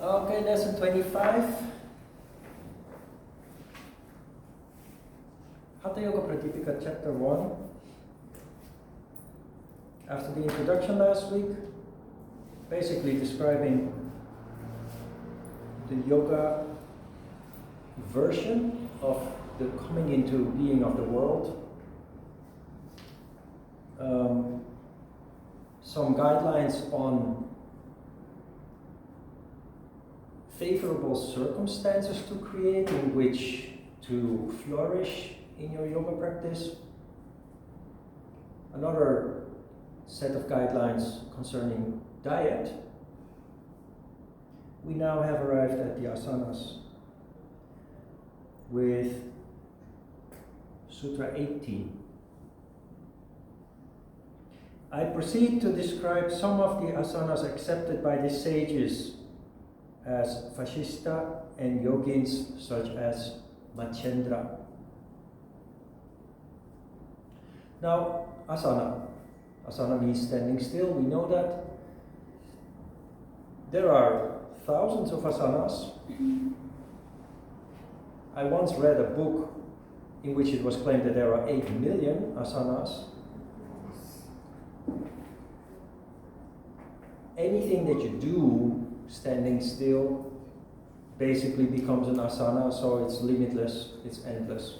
Okay, lesson 25. Hatha Yoga Pradipika, chapter 1. After the introduction last week, basically describing the yoga version of the coming into being of the world. Some guidelines on favorable circumstances to create in which to flourish in your yoga practice. Another set of guidelines concerning diet. We now have arrived at the asanas with Sutra 18. I proceed to describe some of the asanas accepted by the sages as Vashishta and yogins such as Machendra. Now, asana. Asana means standing still, we know that. There are thousands of asanas. I once read a book in which it was claimed that there are 8 million asanas. Anything that you do standing still basically becomes an asana, so it's limitless, it's endless.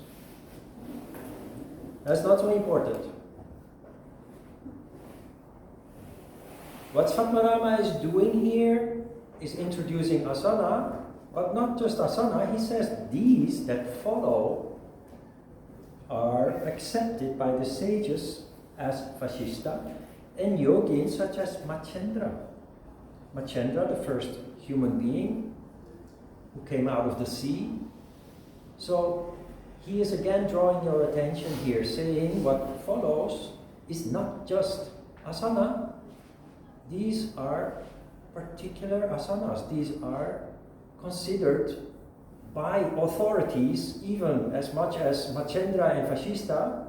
That's not so important. What Fatmarama is doing here is introducing asana, but not just asana. He says these that follow are accepted by the sages as Vashishta and yogins such as Machendra. Machendra, the first human being who came out of the sea. So he is again drawing your attention here, saying what follows is not just asana. These are particular asanas. These are considered by authorities, even as much as Machendra and Vashishta,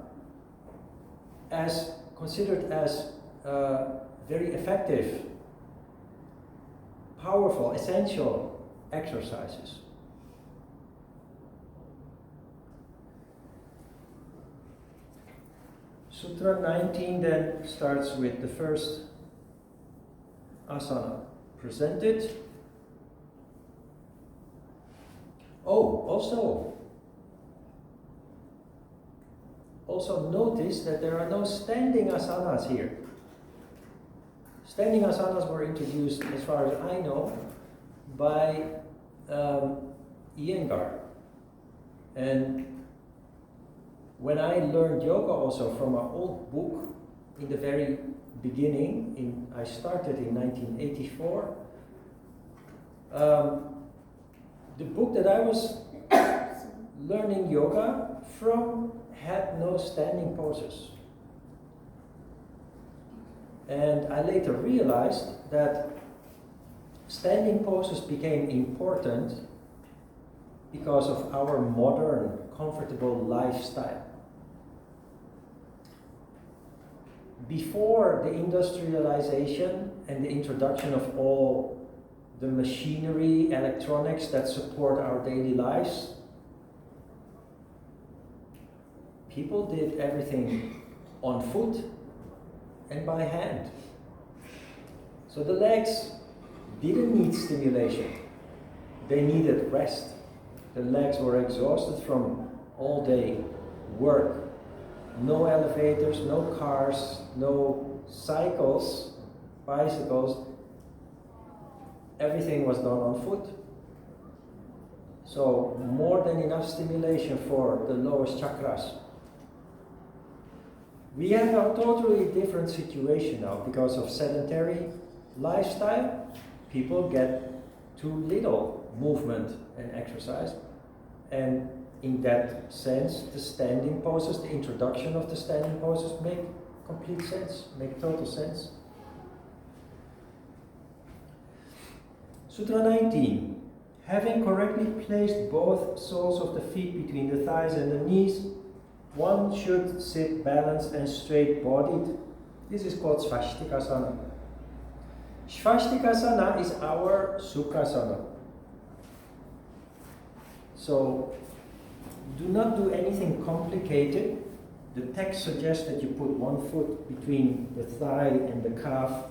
as considered as very effective, powerful, essential exercises. Sutra 19 then starts with the first asana presented. Also notice that there are no standing asanas here. Standing asanas were introduced, as far as I know, by Iyengar. And when I learned yoga also from an old book in the very beginning, I started in 1984, the book that I was learning yoga from had no standing poses. And I later realized that standing poses became important because of our modern, comfortable lifestyle. Before the industrialization and the introduction of all the machinery, electronics that support our daily lives, people did everything on foot and by hand. So the legs didn't need stimulation. They needed rest. The legs were exhausted from all day work. No elevators, no cars, no cycles, bicycles. Everything was done on foot. So more than enough stimulation for the lowest chakras. We have a totally different situation now because of sedentary lifestyle. People get too little movement and exercise. And in that sense, the standing poses, the introduction of the standing poses make complete sense, make total sense. Sutra 19. Having correctly placed both soles of the feet between the thighs and the knees, one should sit balanced and straight-bodied. This is called Svastikasana. Svastikasana is our Sukhasana. So, do not do anything complicated. The text suggests that you put one foot between the thigh and the calf.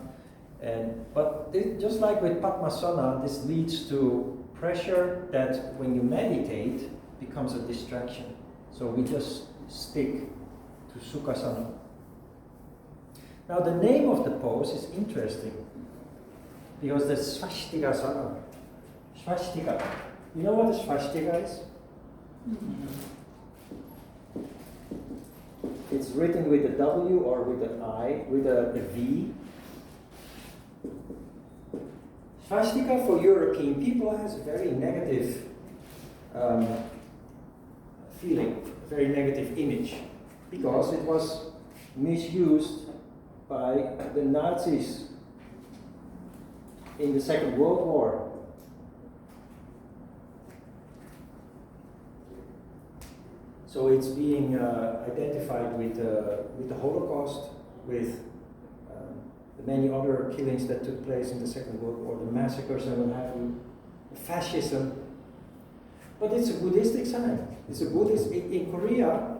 But just like with Padmasana, this leads to pressure that when you meditate becomes a distraction. So we just stick to Sukhasana. Now the name of the pose is interesting because there's Svastikasana. Svastika. You know what a swastika is? It's written with a W or with an I, with a V. Swastika for European people has a very negative feeling, a very negative image, because it was misused by the Nazis in the Second World War. So it's being identified with the Holocaust, with the many other killings that took place in the Second World War, the massacres and what have you, fascism. But it's a Buddhistic sign. It's a Buddhist. In Korea,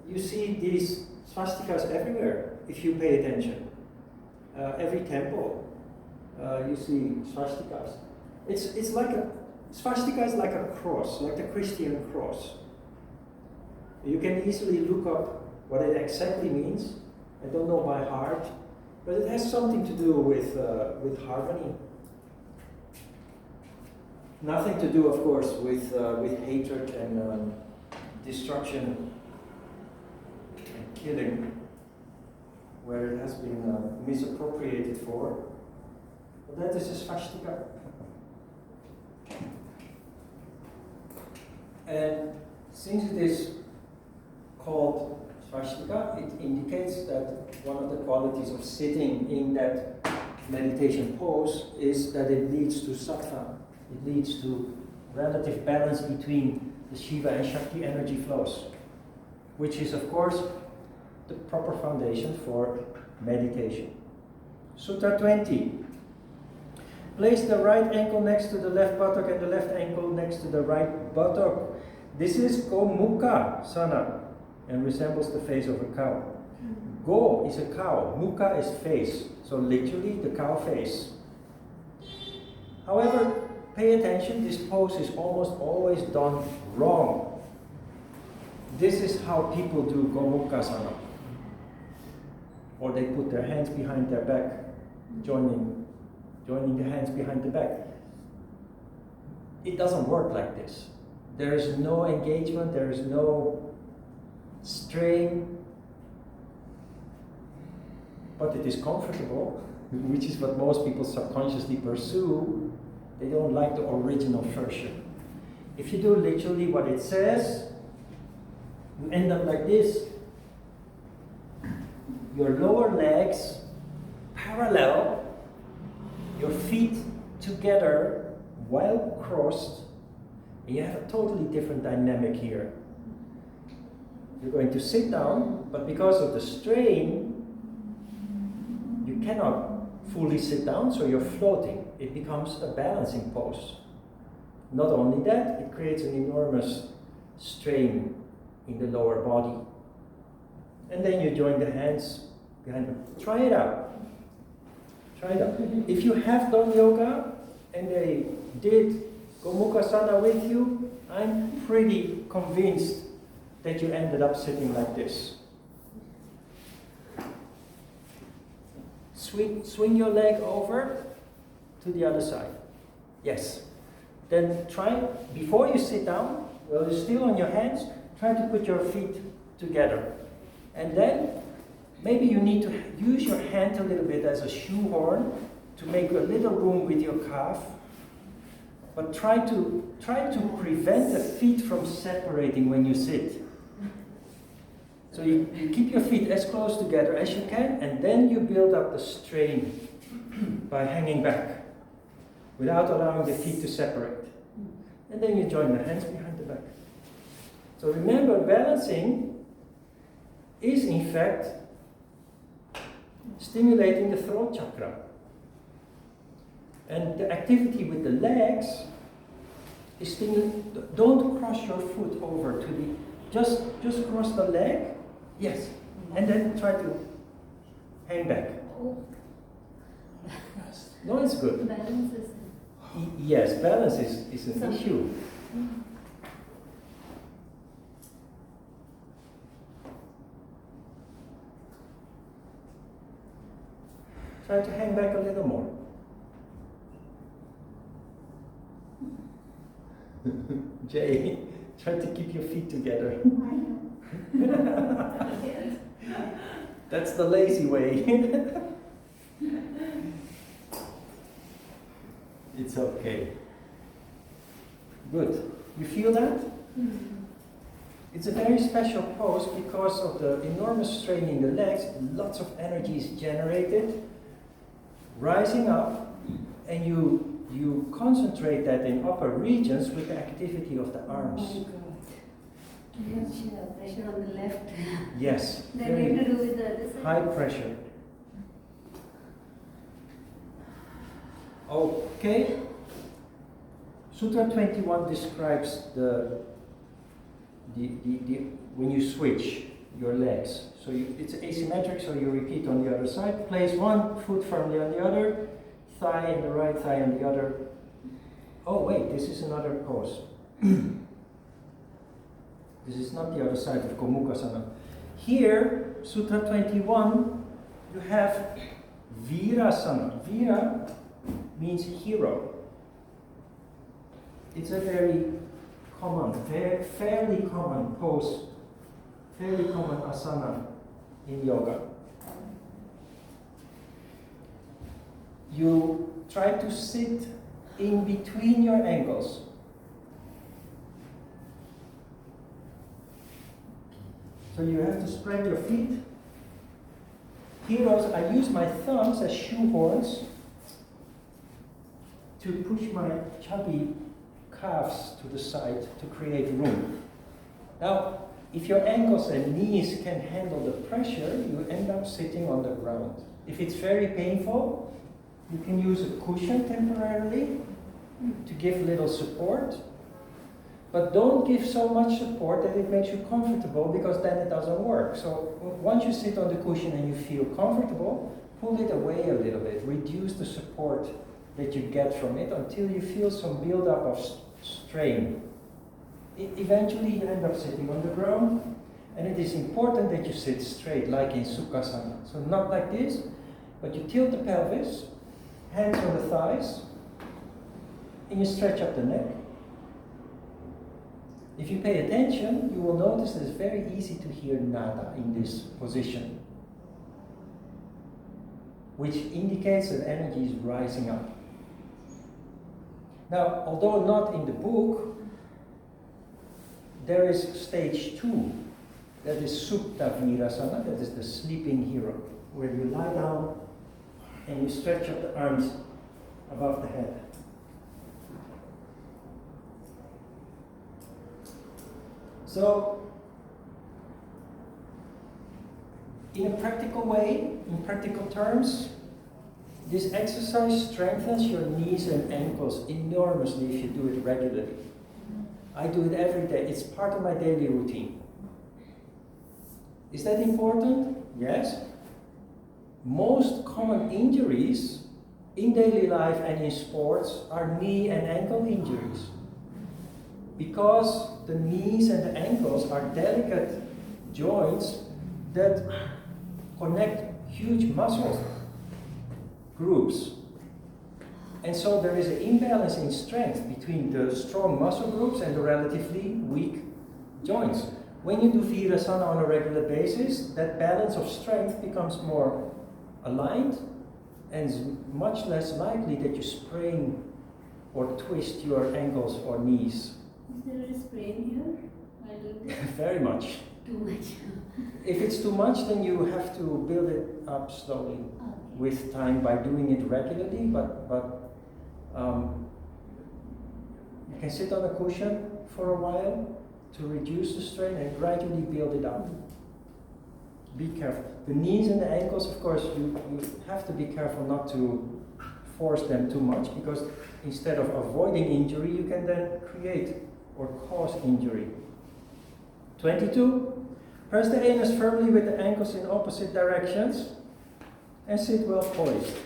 you see these swastikas everywhere if you pay attention. Every temple, you see swastikas. It's like a swastika is like a cross, like the Christian cross. You can easily look up what it exactly means. I don't know by heart, but it has something to do with harmony. Nothing to do, of course, with hatred and destruction and killing, where it has been misappropriated for. But that is a svastika. And since it is called svastika, it indicates that one of the qualities of sitting in that meditation pose is that it leads to sattva. It leads to relative balance between the Shiva and Shakti energy flows, which is, of course, the proper foundation for meditation. Sutta 20. Place the right ankle next to the left buttock and the left ankle next to the right buttock. This is Gomukasana and resembles the face of a cow. Go is a cow, Muka is face, so literally the cow face. However, pay attention, this pose is almost always done wrong. This is how people do Gomukasana. Or they put their hands behind their back, joining the hands behind the back. It doesn't work like this. There is no engagement, there is no strain, but it is comfortable, which is what most people subconsciously pursue. They don't like the original version. If you do literally what it says, you end up like this. Your lower legs parallel, your feet together while crossed, and you have a totally different dynamic here. You're going to sit down, but because of the strain, you cannot fully sit down, so you're floating. It becomes a balancing pose. Not only that, it creates an enormous strain in the lower body. And then you join the hands behind them. Try it out. Try it out. If you have done yoga and they did Gomukasana with you, I'm pretty convinced that you ended up sitting like this. Swing your leg over to the other side. Yes. Then try, before you sit down, while you're still on your hands, try to put your feet together. And then maybe you need to use your hand a little bit as a shoehorn to make a little room with your calf. But try to prevent the feet from separating when you sit. So you keep your feet as close together as you can, and then you build up the strain by hanging back without allowing the feet to separate. And then you join the hands behind the back. So remember, balancing is in fact stimulating the throat chakra. And the activity with the legs is don't cross your foot over to the, just cross the leg, yes, and then try to hang back. No, it's good. Balance is... Yes, balance is an issue. Try to hang back a little more. Jay, try to keep your feet together. That's the lazy way. It's okay. Good. You feel that? It's a very special pose because of the enormous strain in the legs. Lots of energy is generated, rising up, and you concentrate that in upper regions with the activity of the arms. Oh my God. Pressure on the left. Yes. Then you have to do with the other side. High pressure. Okay. Sutra 21 describes the when you switch your legs. So it's asymmetric, so you repeat on the other side. Place one foot firmly on the other, thigh and the right thigh on the other. Oh wait, this is another pose. This is not the other side of Gomukasana. Here, Sutra 21, you have Virasana. Vira means hero. It's a very common, fairly common pose, fairly common asana in yoga. You try to sit in between your ankles. So you have to spread your feet. Heroes, I use my thumbs as shoehorns to push my chubby calves to the side to create room. Now, if your ankles and knees can handle the pressure, you end up sitting on the ground. If it's very painful, you can use a cushion temporarily to give little support. But don't give so much support that it makes you comfortable, because then it doesn't work. So once you sit on the cushion and you feel comfortable, pull it away a little bit. Reduce the support that you get from it until you feel some buildup of strain. Eventually you end up sitting on the ground, and it is important that you sit straight, like in Sukhasana. So not like this, but you tilt the pelvis, hands on the thighs, and you stretch up the neck. If you pay attention, you will notice that it's very easy to hear nada in this position, which indicates that energy is rising up. Now, although not in the book, there is stage 2, that is Supta Virasana, that is the sleeping hero, where you lie down and you stretch up the arms above the head. So, in a practical way, in practical terms, this exercise strengthens your knees and ankles enormously if you do it regularly. I do it every day. It's part of my daily routine. Is that important? Yes. Most common injuries in daily life and in sports are knee and ankle injuries, because the knees and the ankles are delicate joints that connect huge muscle groups. And so there is an imbalance in strength between the strong muscle groups and the relatively weak joints. When you do Virasana on a regular basis, that balance of strength becomes more aligned, and it's much less likely that you sprain or twist your ankles or knees. Is there a sprain here? I do this. Very much. Too much. If it's too much, then you have to build it up slowly with time by doing it regularly, but you can sit on a cushion for a while to reduce the strain and gradually build it up. Be careful. The knees and the ankles, of course, you have to be careful not to force them too much, because instead of avoiding injury, you can then create or cause injury. 22. Press the anus firmly with the ankles in opposite directions and sit well poised.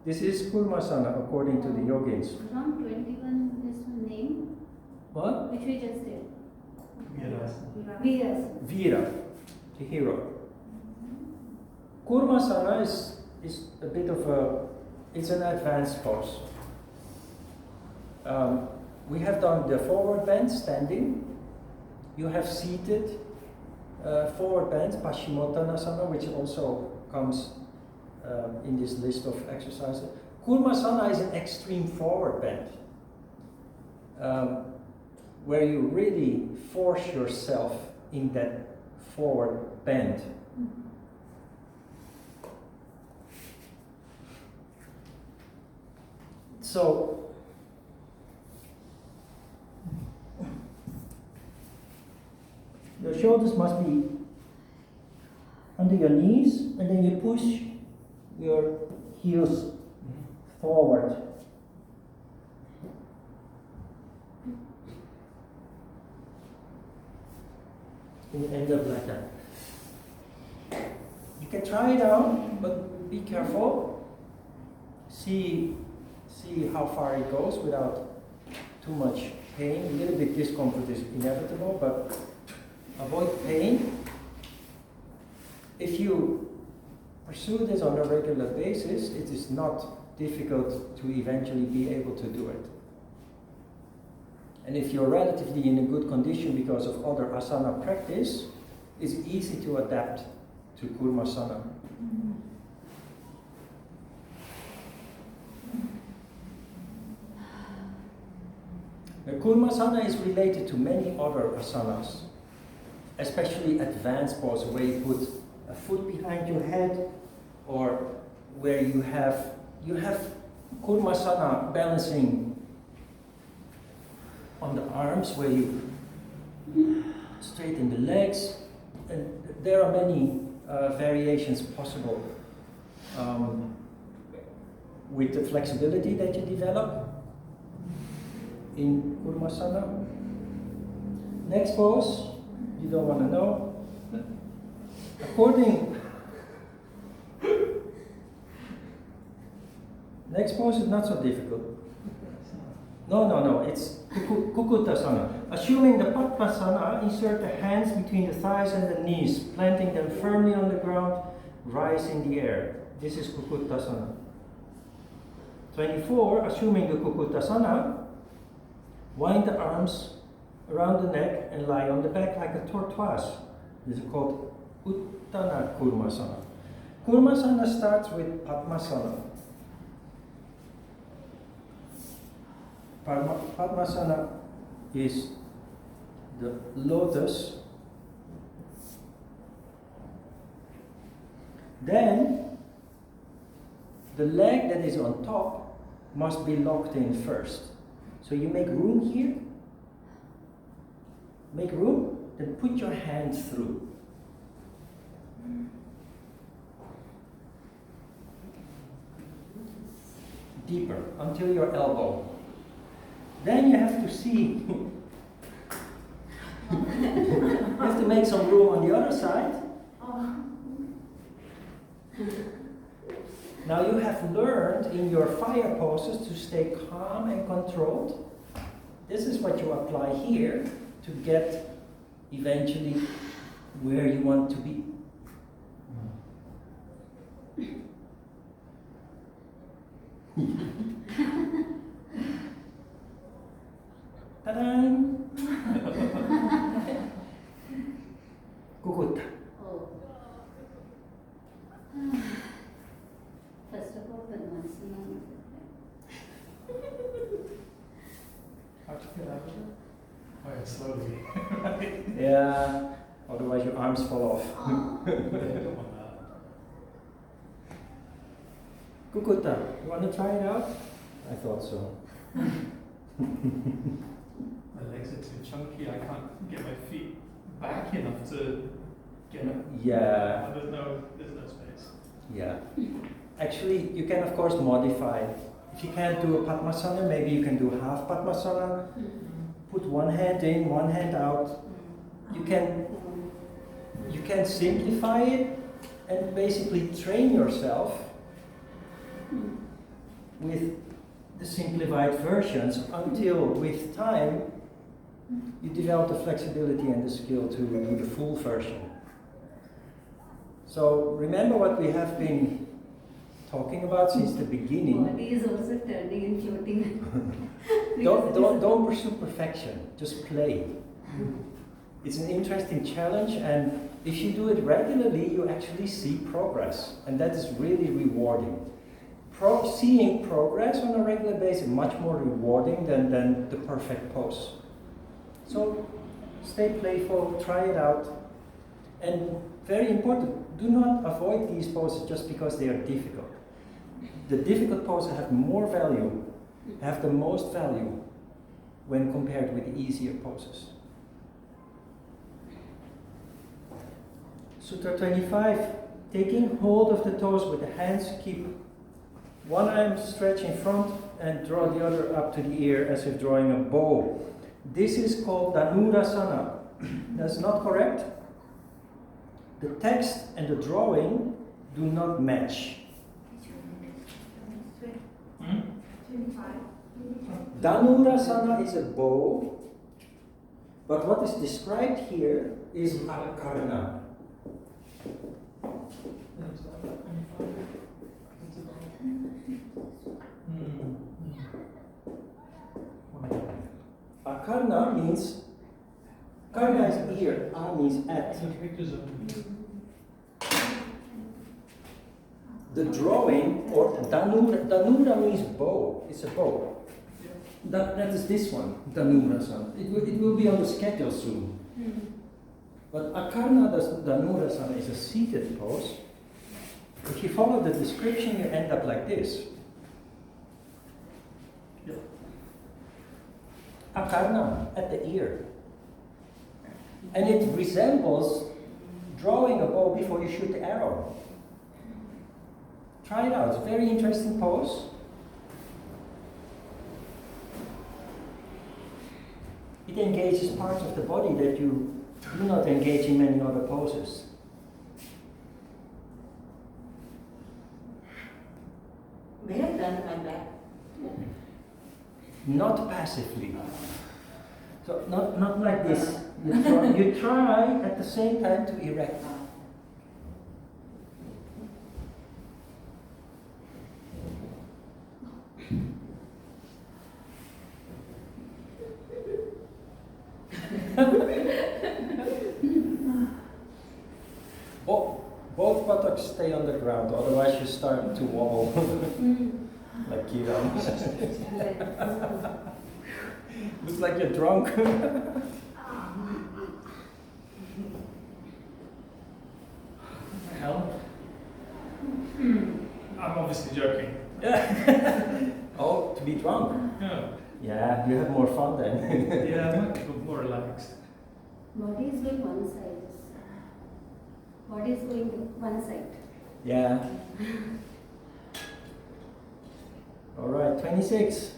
This is Gomukasana according to the yogins. From 21, this name, What? which we just did. Virasana. Viras. Vira, the hero. Gomukasana is a bit of it's an advanced pose. We have done the forward bend, standing. You have seated forward bend, Paschimottanasana, which also comes in this list of exercises. Gomukasana is an extreme forward bend, where you really force yourself in that forward bend. So, your shoulders must be under your knees, and then you push your heels forward. And you end up like that. You can try it out, but be careful. See how far it goes without too much pain. A little bit discomfort is inevitable, but avoid pain. If you pursue this on a regular basis, it is not difficult to eventually be able to do it. And if you're relatively in a good condition because of other asana practice, it's easy to adapt to Gomukasana. The Gomukasana is related to many other asanas, especially advanced poses where you put a foot behind your head, or where you have Gomukasana balancing on the arms, where you straighten the legs, and there are many variations possible with the flexibility that you develop in Gomukasana. Next pose, you don't want to know. Next pose is not so difficult. No, it's Gomukasana. Assuming the Padmasana, insert the hands between the thighs and the knees, planting them firmly on the ground, rise in the air. This is Gomukasana. 24, assuming the Gomukasana, wind the arms around the neck and lie on the back like a tortoise. This is called Uttana Gomukasana. Gomukasana starts with Padmasana. Padmasana is the lotus. Then the leg that is on top must be locked in first. So you make room here. Make room, then put your hands through. Deeper, until your elbow. Then you have to see. You have to make some room on the other side. Now you have learned in your fire poses to stay calm and controlled. This is what you apply here to get eventually where you want to be. Ta-da! Gokutta. First of all, Padmasana. How to get out of it? Oh yeah, slowly. Yeah, otherwise your arms fall off. Gokutta, you want to try it out? I thought so. My legs are too chunky, I can't get my feet back enough to get up. Yeah. There's no space. Yeah. Actually, you can of course modify. If you can't do a Padmasana, maybe you can do half Padmasana. Put one hand in, one hand out. You can simplify it and basically train yourself with the simplified versions until with time you develop the flexibility and the skill to do the full version. So remember what we have been talking about since the beginning. Body is also turning and floating. Don't pursue perfection, just play. It's an interesting challenge, and if you do it regularly, you actually see progress, and that is really rewarding. Seeing progress on a regular basis is much more rewarding than the perfect pose. So stay playful, try it out, and very important, do not avoid these poses just because they are difficult. The difficult poses have more value, have the most value when compared with the easier poses. Sutra 25, taking hold of the toes with the hands, keep one arm stretched in front and draw the other up to the ear as if drawing a bow. This is called Dhanurasana. That's not correct. The text and the drawing do not match. Dhanurasana is a bow, but what is described here is Akarna. Akarna means, karna is ear, a means at. The drawing, or Dhanura means bow, it's a bow. That is this one, Dhanurasana. It will be on the schedule soon. But Akarna Dhanurasana is a seated pose. If you follow the description, you end up like this. Akarna, at the ear. And it resembles drawing a bow before you shoot the arrow. Try it out, it's a very interesting pose. It engages parts of the body that you do not engage in many other poses. May I turn my back? Not passively. So not like this. You try at the same time to erect. Both buttocks stay on the ground, otherwise you start to wobble. Like Kiran. Looks like you're drunk. Hell? I'm obviously joking. Oh, to be drunk? Yeah. Yeah, you have more fun then. Yeah, I might be more relaxed. Body is going one side. Body is going one side. Yeah. Alright, 26.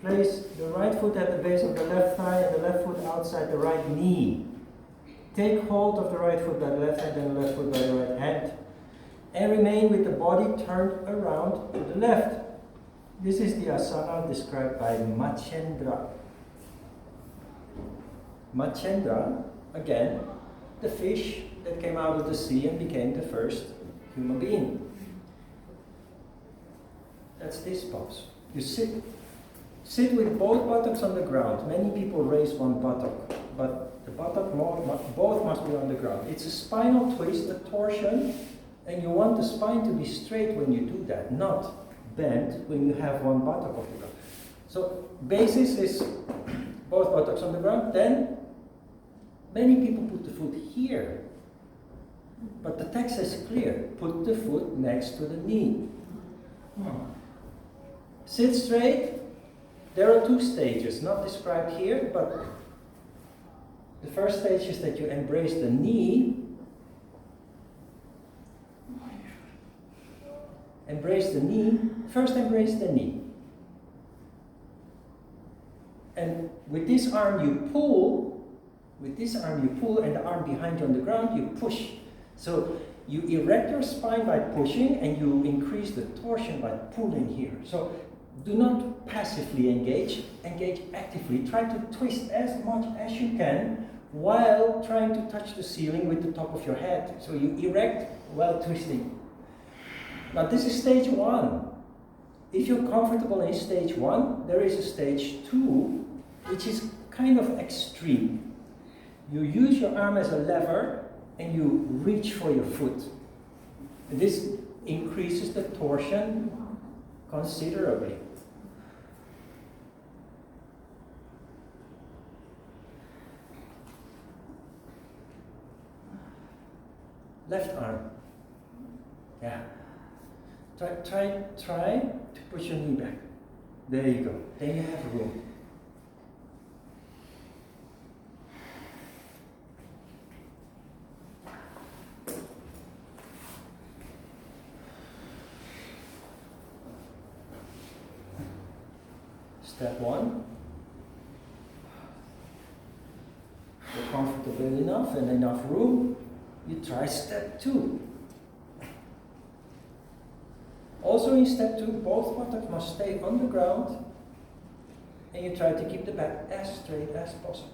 Place the right foot at the base of the left thigh and the left foot outside the right knee. Take hold of the right foot by the left hand and the left foot by the right hand. And remain with the body turned around to the left. This is the asana described by Machendra. Machendra, again, the fish that came out of the sea and became the first human being. That's this pose. You sit with both buttocks on the ground. Many people raise one buttock, but the both must be on the ground. It's a spinal twist, a torsion, and you want the spine to be straight when you do that, not bent when you have one buttock off the ground. So basis is both buttocks on the ground. Then many people put the foot here, but the text is clear. Put the foot next to the knee. Sit straight. There are two stages, not described here, but the first stage is that you embrace the knee Embrace the knee. First embrace the knee. And with this arm you pull, and the arm behind you on the ground, you push. So you erect your spine by pushing, and you increase the torsion by pulling here. So do not passively engage actively. Try to twist as much as you can while trying to touch the ceiling with the top of your head. So you erect while twisting. Now this is stage 1. If you're comfortable in stage 1, there is a stage 2, which is kind of extreme. You use your arm as a lever and you reach for your foot. And this increases the torsion considerably. Left arm. Yeah. Try to push your knee back. There you go. Then you have room. Step 1. You're comfortable enough and enough room. You try step 2. Also in step 2, both buttocks must stay on the ground, and you try to keep the back as straight as possible.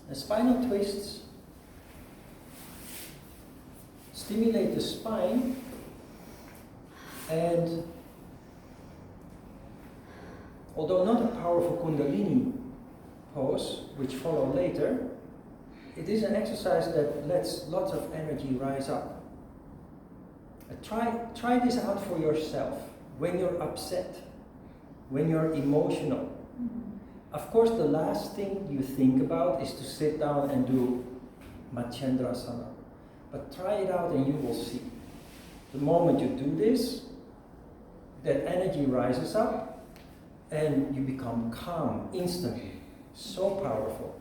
The spinal twists stimulate the spine, and although not a powerful Kundalini pose, which follow later, it is an exercise that lets lots of energy rise up. Try this out for yourself when you're upset, when you're emotional. Of course, the last thing you think about is to sit down and do Machendrasana. But try it out and you will see. The moment you do this, that energy rises up and you become calm instantly. So powerful.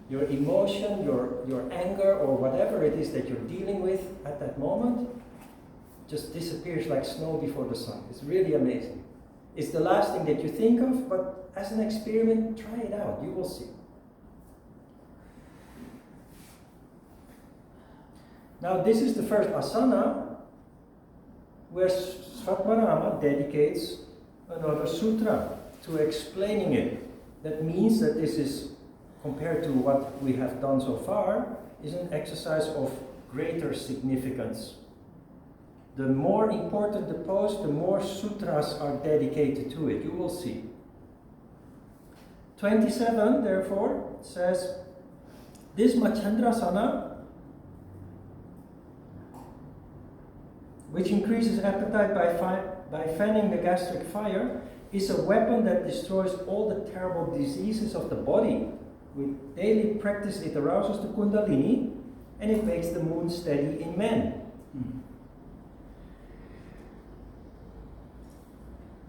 Your emotion, your anger, or whatever it is that you're dealing with at that moment just disappears like snow before the sun. It's really amazing. It's the last thing that you think of, but as an experiment, try it out. You will see. Now, this is the first asana where Svatmarama dedicates another sutra to explaining it. That means that this is, compared to what we have done so far, is an exercise of greater significance. The more important the pose, the more sutras are dedicated to it. You will see. 27, therefore, says, this Machendrasana, which increases appetite by fanning the gastric fire, is a weapon that destroys all the terrible diseases of the body. With daily practice, it arouses the Kundalini, and it makes the moon steady in men.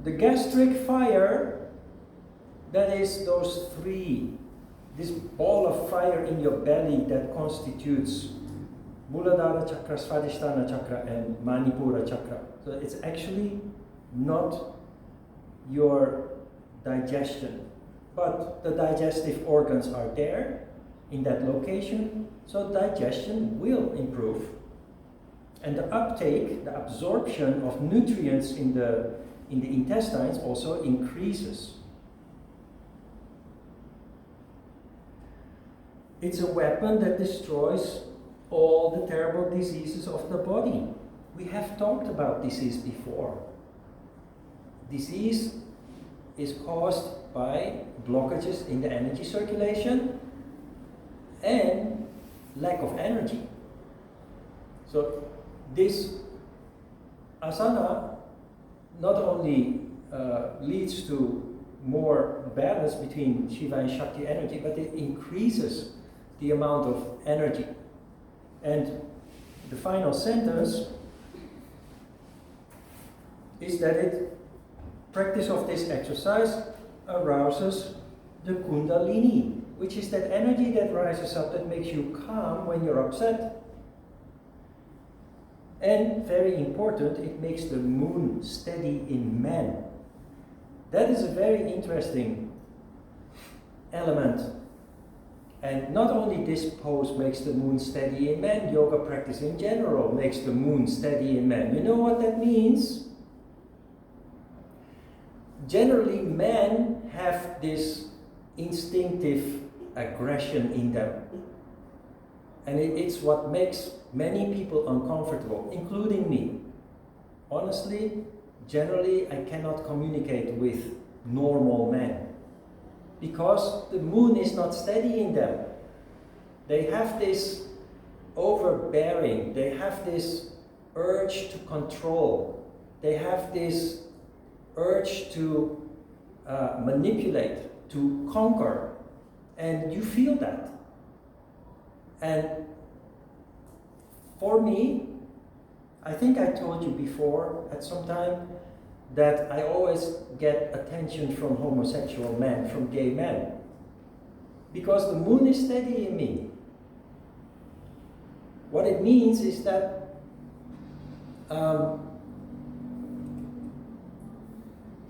The gastric fire, that is this ball of fire in your belly that constitutes Muladhara chakra, Svadhisthana chakra, and Manipura chakra. So it's actually not your digestion, but the digestive organs are there in that location, so digestion will improve. And the uptake, the absorption of nutrients in the intestines also increases. It's a weapon that destroys all the terrible diseases of the body. We have talked about disease before. Disease is caused by blockages in the energy circulation and lack of energy. So this asana not only leads to more balance between Shiva and Shakti energy, but it increases the amount of energy. And the final sentence is that it practice of this exercise arouses the Kundalini, which is that energy that rises up that makes you calm when you're upset. And very important, it makes the moon steady in men. That is a very interesting element. And not only this pose makes the moon steady in men, yoga practice in general makes the moon steady in men. You know what that means? Generally, men have this instinctive aggression in them. And it's what makes many people uncomfortable, including me. Honestly, generally, I cannot communicate with normal men because the moon is not steady in them. They have this overbearing, they have this urge to control, they have this urge to manipulate, to conquer, and you feel that. And for me, I think I told you before at some time that I always get attention from homosexual men, from gay men, because the moon is steady in me. What it means is that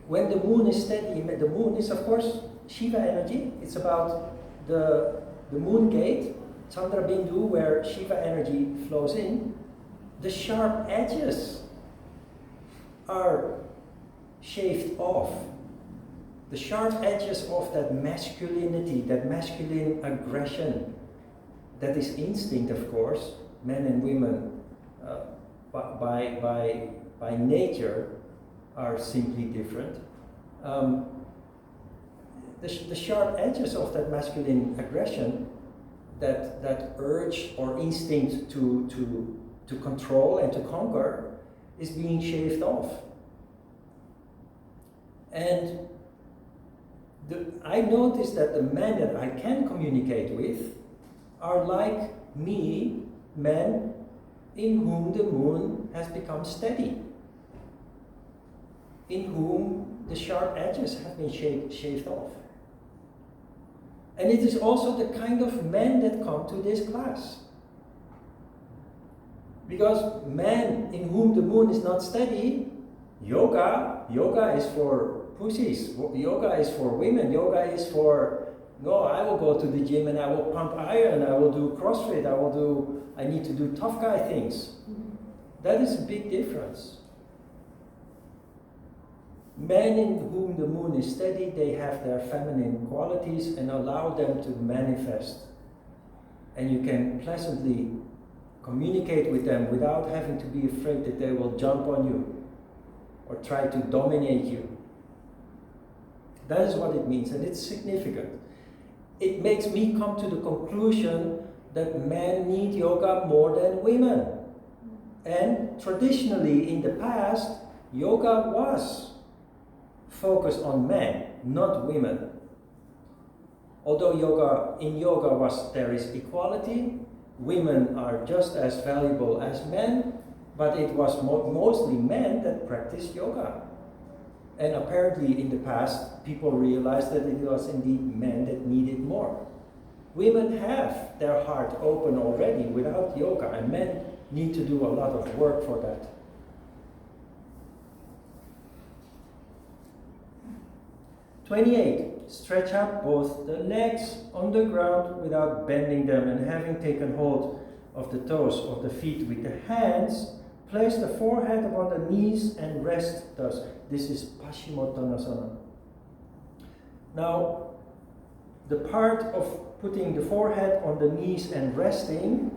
when the moon is steady, the moon is of course Shiva energy. It's about the moon gate, Chandra Bindu, where Shiva energy flows in. The sharp edges are shaved off. The sharp edges of that masculinity, that masculine aggression, that is instinct, of course. Men and women, by nature, are simply different. The sharp edges of that masculine aggression, that urge or instinct to control and to conquer, is being shaved off. And I notice that the men that I can communicate with are like me, men in whom the moon has become steady, in whom the sharp edges have been shaved off. And it is also the kind of men that come to this class. Because men in whom the moon is not steady, yoga is for pussies, yoga is for women, yoga is for, no, I will go to the gym and I will pump iron, I will do CrossFit, I need to do tough guy things. That is a big difference. Men in whom the moon is steady, they have their feminine qualities and allow them to manifest. And you can pleasantly communicate with them without having to be afraid that they will jump on you or try to dominate you. That is what it means, and it's significant. It makes me come to the conclusion that men need yoga more than women. And traditionally, in the past, yoga was focused on men, not women. Although in yoga there is equality, women are just as valuable as men, but it was mostly men that practiced yoga. And apparently in the past, people realized that it was indeed men that needed more. Women have their heart open already without yoga, and men need to do a lot of work for that. '28. Stretch out both the legs on the ground without bending them, and having taken hold of the toes of the feet with the hands, place the forehead upon the knees and rest thus. This is Paschimottanasana. Now, the part of putting the forehead on the knees and resting,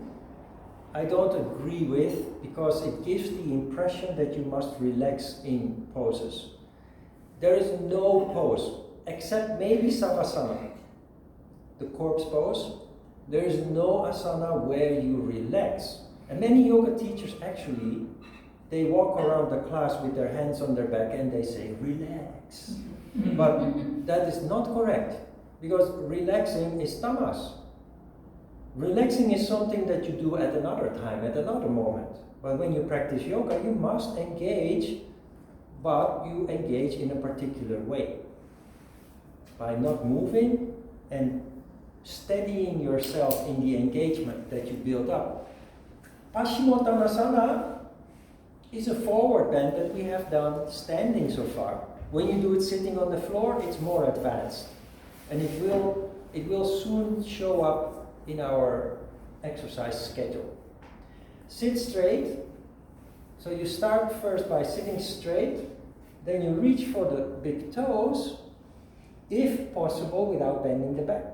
I don't agree with, because it gives the impression that you must relax in poses. There is no pose, except maybe Savasana, the corpse pose. There is no asana where you relax. And many yoga teachers actually, they walk around the class with their hands on their back and they say, relax. But that is not correct, because relaxing is tamas. Relaxing is something that you do at another time, at another moment. But when you practice yoga, you must engage but you engage in a particular way. By not moving and steadying yourself in the engagement that you build up. Paschimottanasana is a forward bend that we have done standing so far. When you do it sitting on the floor, it's more advanced. And it will soon show up in our exercise schedule. Sit straight. So you start first by sitting straight, then you reach for the big toes, if possible without bending the back.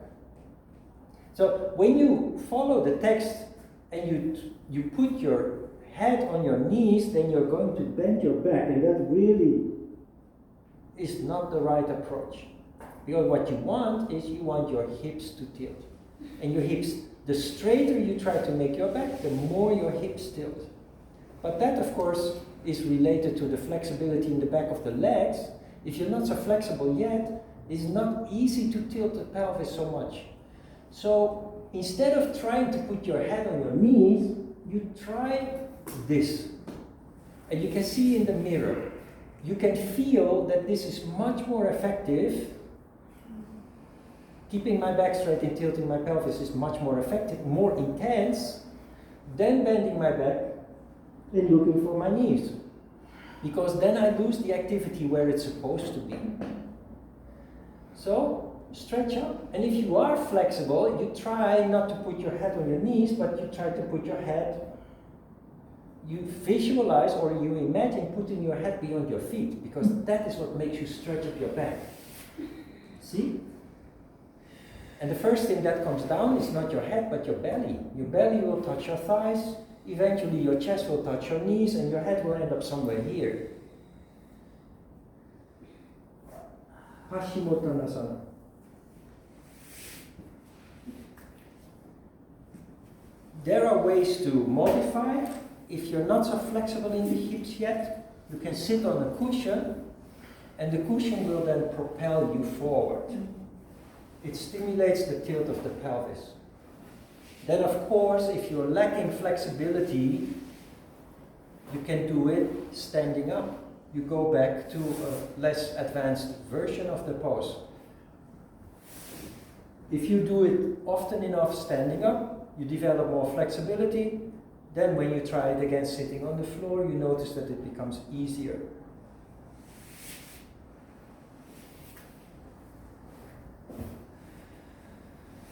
So when you follow the text and you put your head on your knees, then you're going to bend your back, and that really is not the right approach. Because what you want is you want your hips to tilt. And your hips, the straighter you try to make your back, the more your hips tilt. But that, of course, is related to the flexibility in the back of the legs. If you're not so flexible yet, it's not easy to tilt the pelvis so much. So instead of trying to put your head on your knees, you try this. And you can see in the mirror, you can feel that this is much more effective. Keeping my back straight and tilting my pelvis is much more effective, more intense than bending my back and looking for my knees. Because then I lose the activity where it's supposed to be. So, stretch up. And if you are flexible, you try not to put your head on your knees, but you try to put your head, you visualize or you imagine putting your head beyond your feet, because that is what makes you stretch up your back. See? And the first thing that comes down is not your head, but your belly. Your belly will touch your thighs, eventually your chest will touch your knees, and your head will end up somewhere here. Paschimottanasana. There are ways to modify. If you're not so flexible in the hips yet, you can sit on a cushion, and the cushion will then propel you forward. It stimulates the tilt of the pelvis. Then, of course, if you're lacking flexibility, you can do it standing up. You go back to a less advanced version of the pose. If you do it often enough standing up, you develop more flexibility. Then when you try it again sitting on the floor, you notice that it becomes easier.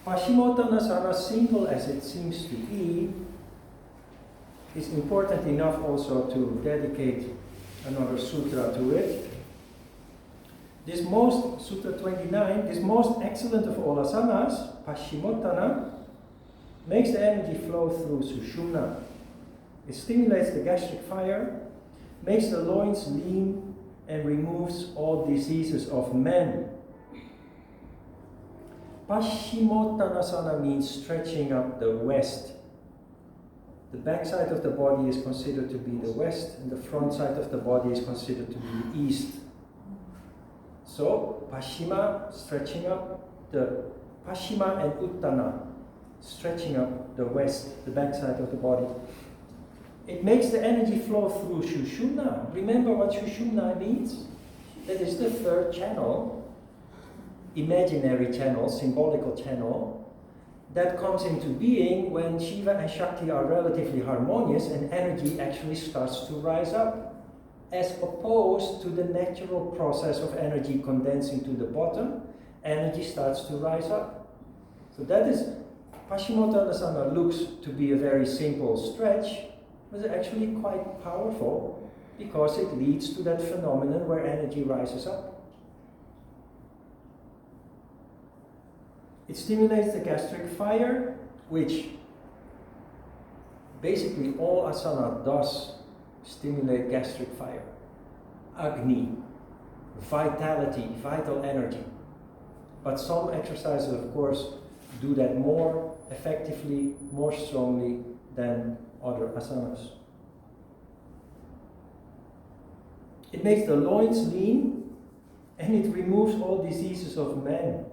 Paschimottanasana, simple as it seems to be, is important enough also to dedicate another sutra to it. Sutra 29, this most excellent of all asanas, Paschimottana, makes the energy flow through Sushumna. It stimulates the gastric fire, makes the loins lean, and removes all diseases of men. Paschimottanasana means stretching up the west. The back side of the body is considered to be the west, and the front side of the body is considered to be the east. So, Paschima, stretching up the Paschima, and Uttana, stretching up the west, the back side of the body. It makes the energy flow through Sushumna. Remember what Sushumna means? That is the third channel, imaginary channel, symbolical channel, that comes into being when Shiva and Shakti are relatively harmonious and energy actually starts to rise up, as opposed to the natural process of energy condensing to the bottom. Energy starts to rise up. So that is, Paschimottanasana looks to be a very simple stretch, but it's actually quite powerful because it leads to that phenomenon where energy rises up. It stimulates the gastric fire, which basically all asana does stimulate gastric fire. Agni, vitality, vital energy. But some exercises, of course, do that more effectively, more strongly than other asanas. It makes the loins lean, and it removes all diseases of men.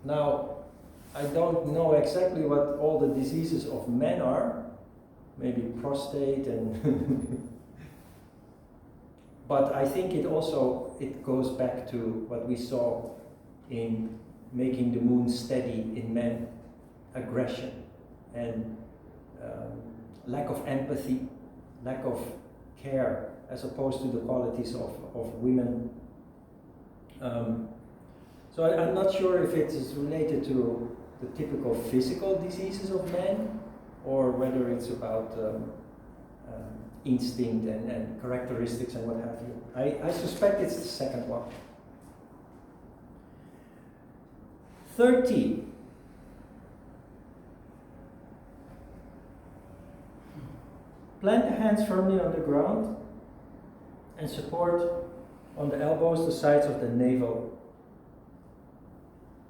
Now, I don't know exactly what all the diseases of men are. Maybe prostate and But I think it goes back to what we saw in making the moon steady in men, aggression and lack of empathy, lack of care, as opposed to the qualities of women. So I'm not sure if it is related to the typical physical diseases of men, or whether it's about instinct and characteristics and what have you. I suspect it's the second one. 30. Plant the hands firmly on the ground and support on the elbows the sides of the navel.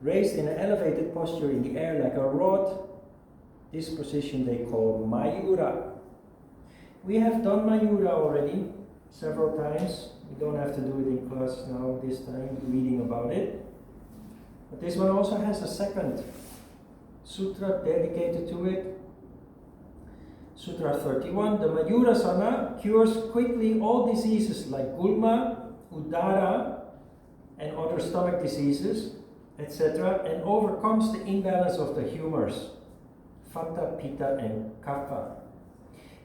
Raised in an elevated posture in the air like a rod, this position they call Mayura. We have done Mayura already several times. We don't have to do it in class now, this time, reading about it. But this one also has a second sutra dedicated to it. Sutra 31, the Mayurasana cures quickly all diseases like gulma, udara, and other stomach diseases, etc., and overcomes the imbalance of the humors, Vata, Pitta, and Kapha.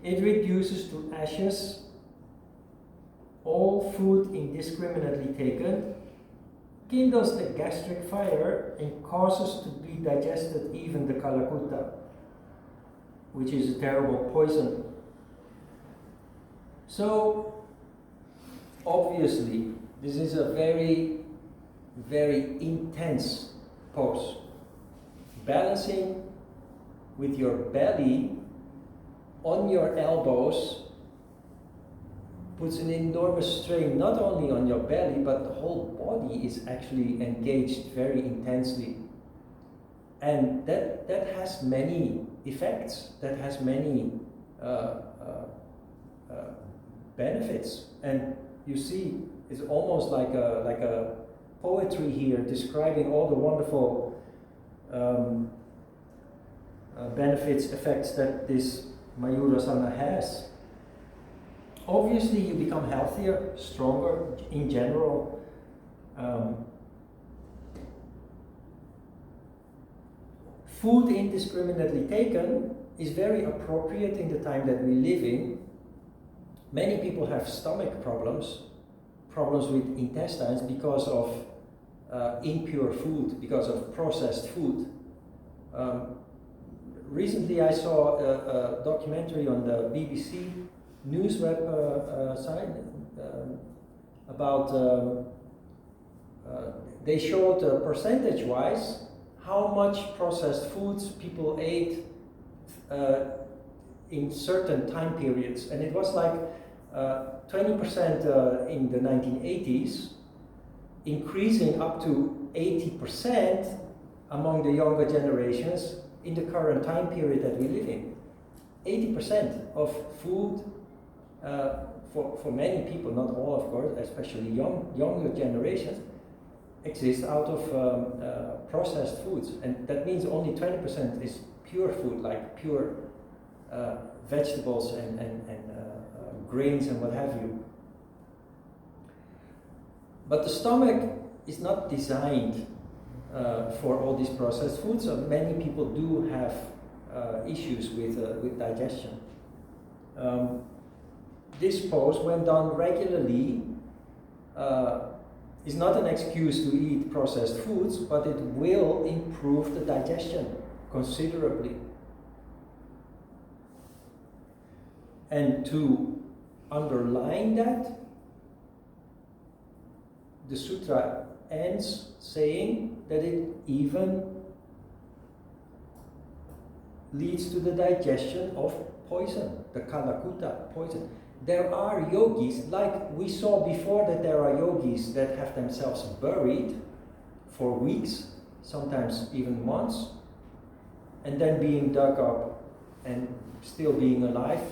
It reduces to ashes all food indiscriminately taken, kindles the gastric fire, and causes to be digested even the Kalakuta, which is a terrible poison. So, obviously, this is a very, very intense pose. Balancing with your belly on your elbows puts an enormous strain not only on your belly, but the whole body is actually engaged very intensely. And that has many effects, that has many benefits. And you see, it's almost like a poetry here describing all the wonderful benefits, effects that this Mayurasana has. Obviously, you become healthier, stronger in general. Food indiscriminately taken is very appropriate in the time that we live in. Many people have stomach problems with intestines because of impure food, because of processed food. Recently I saw a documentary on the BBC News web site about, they showed percentage-wise how much processed foods people ate in certain time periods. And it was like 20% in the 1980s, increasing up to 80% among the younger generations in the current time period that we live in. 80% of food for many people, not all of course, especially younger generations, exist out of processed foods. And that means only 20% is pure food, like pure vegetables and grains and what have you. But the stomach is not designed for all these processed foods, so many people do have issues with digestion. This pose, when done regularly, is not an excuse to eat processed foods, but it will improve the digestion considerably. And to underline that, the sutra ends saying that it even leads to the digestion of poison, the kalakuta poison. There are yogis, like we saw before, that there are yogis that have themselves buried for weeks, sometimes even months, and then being dug up and still being alive.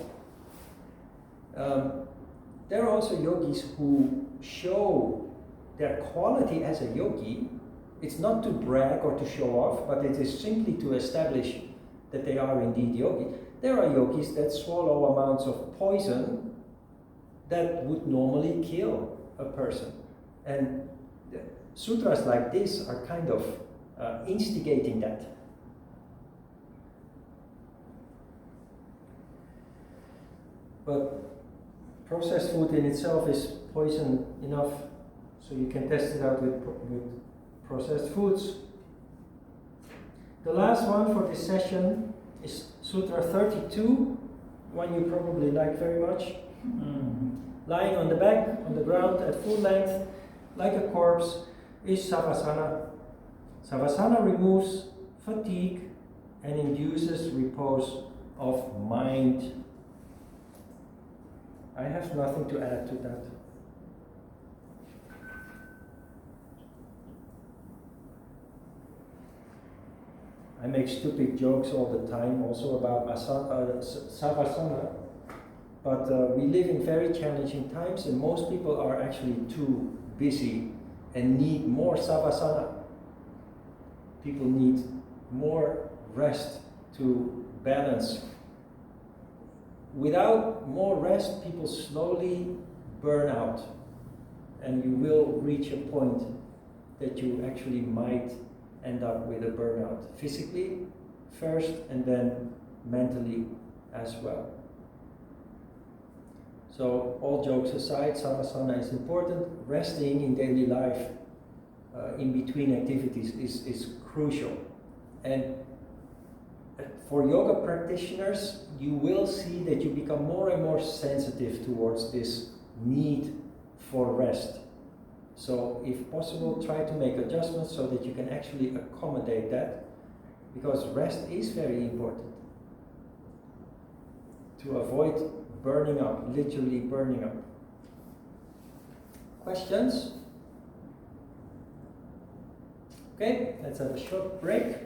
There are also yogis who show their quality as a yogi. It's not to brag or to show off, but it is simply to establish that they are indeed yogis. There are yogis that swallow amounts of poison that would normally kill a person. And sutras like this are kind of instigating that. But processed food in itself is poison enough, so you can test it out with processed foods. The last one for this session is Sutra 32, one you probably like very much. Lying on the back, on the ground at full length, like a corpse, is Savasana. Savasana removes fatigue and induces repose of mind. I have nothing to add to that. I make stupid jokes all the time also about Savasana, but we live in very challenging times and most people are actually too busy and need more Savasana. People need more rest to balance. Without more rest, people slowly burn out, and you will reach a point that you actually might end up with a burnout, physically first and then mentally as well. So all jokes aside, Savasana is important. Resting in daily life in between activities is crucial. And for yoga practitioners, you will see that you become more and more sensitive towards this need for rest. So if possible, try to make adjustments so that you can actually accommodate that, because rest is very important to avoid burning up, literally burning up. Questions? Okay, let's have a short break.